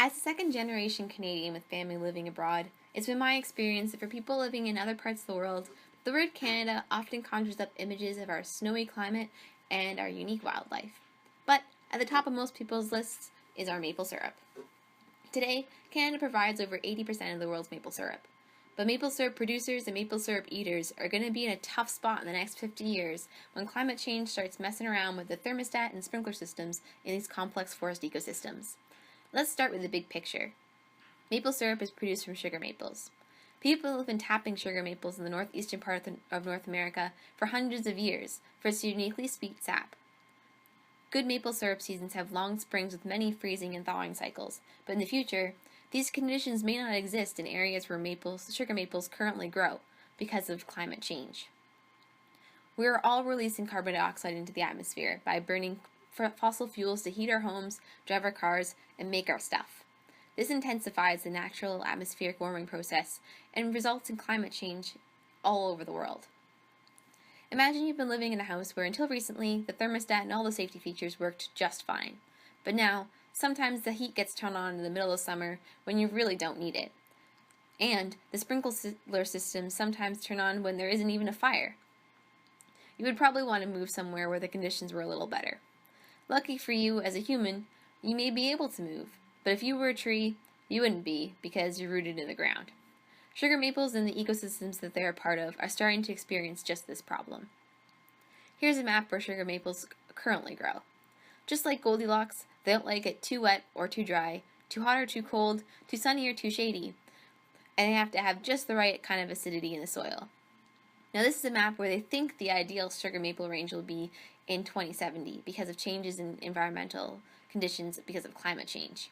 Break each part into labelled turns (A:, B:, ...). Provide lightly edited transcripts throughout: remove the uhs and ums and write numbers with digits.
A: As a second-generation Canadian with family living abroad, it's been my experience that for people living in other parts of the world, the word Canada often conjures up images of our snowy climate and our unique wildlife. But at the top of most people's lists is our maple syrup. Today, Canada provides over 80% of the world's maple syrup. But maple syrup producers and maple syrup eaters are going to be in a tough spot in the next 50 years when climate change starts messing around with the thermostat and sprinkler systems in these complex forest ecosystems. Let's start with the big picture. Maple syrup is produced from sugar maples. People have been tapping sugar maples in the northeastern part of North America for hundreds of years for its uniquely sweet sap. Good maple syrup seasons have long springs with many freezing and thawing cycles, but in the future, these conditions may not exist in areas where sugar maples currently grow because of climate change. We are all releasing carbon dioxide into the atmosphere by burning fossil fuels to heat our homes, drive our cars, and make our stuff. This intensifies the natural atmospheric warming process and results in climate change all over the world. Imagine you've been living in a house where until recently the thermostat and all the safety features worked just fine. But now, sometimes the heat gets turned on in the middle of summer when you really don't need it. And the sprinkler systems sometimes turn on when there isn't even a fire. You would probably want to move somewhere where the conditions were a little better. Lucky for you as a human, you may be able to move, but if you were a tree, you wouldn't be because you're rooted in the ground. Sugar maples and the ecosystems that they are part of are starting to experience just this problem. Here's a map where sugar maples currently grow. Just like Goldilocks, they don't like it too wet or too dry, too hot or too cold, too sunny or too shady, and they have to have just the right kind of acidity in the soil. Now this is a map where they think the ideal sugar maple range will be in 2070 because of changes in environmental conditions because of climate change.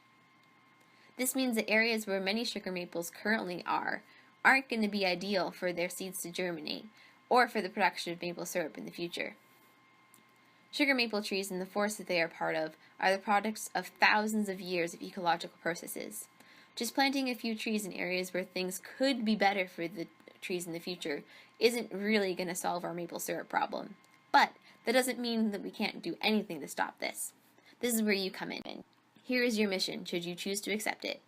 A: This means that areas where many sugar maples currently aren't going to be ideal for their seeds to germinate or for the production of maple syrup in the future. Sugar maple trees and the forests that they are part of are the products of thousands of years of ecological processes. Just planting a few trees in areas where things could be better for the trees in the future isn't really going to solve our maple syrup problem. But that doesn't mean that we can't do anything to stop this. This is where you come in. Here is your mission, should you choose to accept it.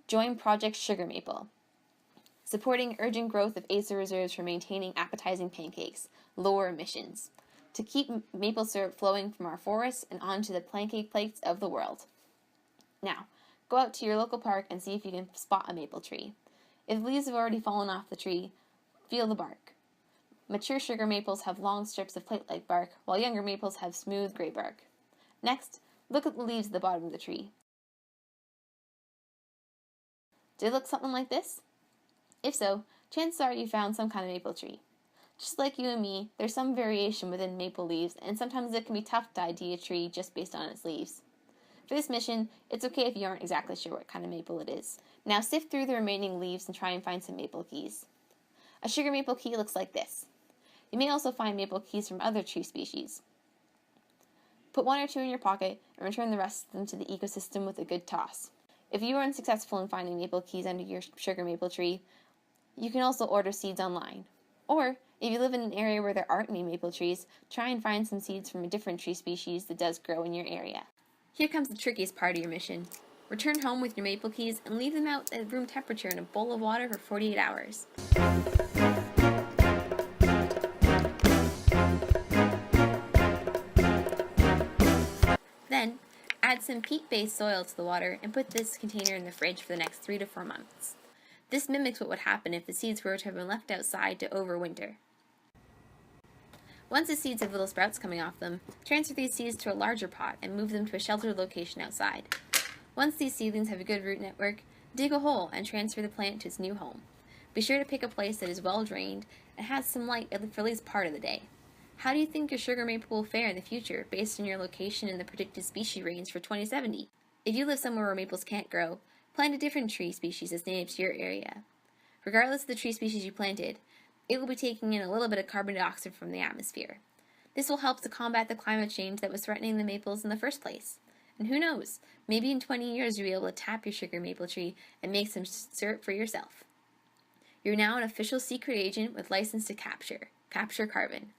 A: Join Project Sugar Maple, supporting urgent growth of acer reserves for maintaining appetizing pancakes, lower emissions, to keep maple syrup flowing from our forests and onto the pancake plates of the world. Now, go out to your local park and see if you can spot a maple tree. If leaves have already fallen off the tree, feel the bark. Mature sugar maples have long strips of plate-like bark, while younger maples have smooth gray bark. Next, look at the leaves at the bottom of the tree. Do they look something like this? If so, chances are you found some kind of maple tree. Just like you and me, there's some variation within maple leaves, and sometimes it can be tough to ID a tree just based on its leaves. For this mission, it's okay if you aren't exactly sure what kind of maple it is. Now sift through the remaining leaves and try and find some maple keys. A sugar maple key looks like this. You may also find maple keys from other tree species. Put one or two in your pocket and return the rest of them to the ecosystem with a good toss. If you are unsuccessful in finding maple keys under your sugar maple tree, you can also order seeds online. Or, if you live in an area where there aren't any maple trees, try and find some seeds from a different tree species that does grow in your area. Here comes the trickiest part of your mission. Return home with your maple keys and leave them out at room temperature in a bowl of water for 48 hours. Then, add some peat-based soil to the water and put this container in the fridge for the next 3 to 4 months. This mimics what would happen if the seeds were to have been left outside to overwinter. Once the seeds have little sprouts coming off them, transfer these seeds to a larger pot and move them to a sheltered location outside. Once these seedlings have a good root network, dig a hole and transfer the plant to its new home. Be sure to pick a place that is well drained and has some light for at least part of the day. How do you think your sugar maple will fare in the future based on your location and the predicted species range for 2070? If you live somewhere where maples can't grow, plant a different tree species that's native to your area. Regardless of the tree species you planted, it will be taking in a little bit of carbon dioxide from the atmosphere. This will help to combat the climate change that was threatening the maples in the first place. And who knows, maybe in 20 years you'll be able to tap your sugar maple tree and make some syrup for yourself. You're now an official secret agent with license to capture carbon.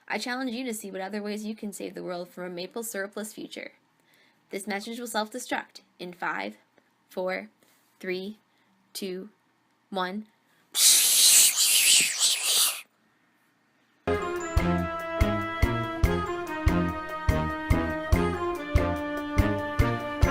A: I challenge you to see what other ways you can save the world from a maple syrupless future. This message will self-destruct in 5, 4, 3, 2, 1.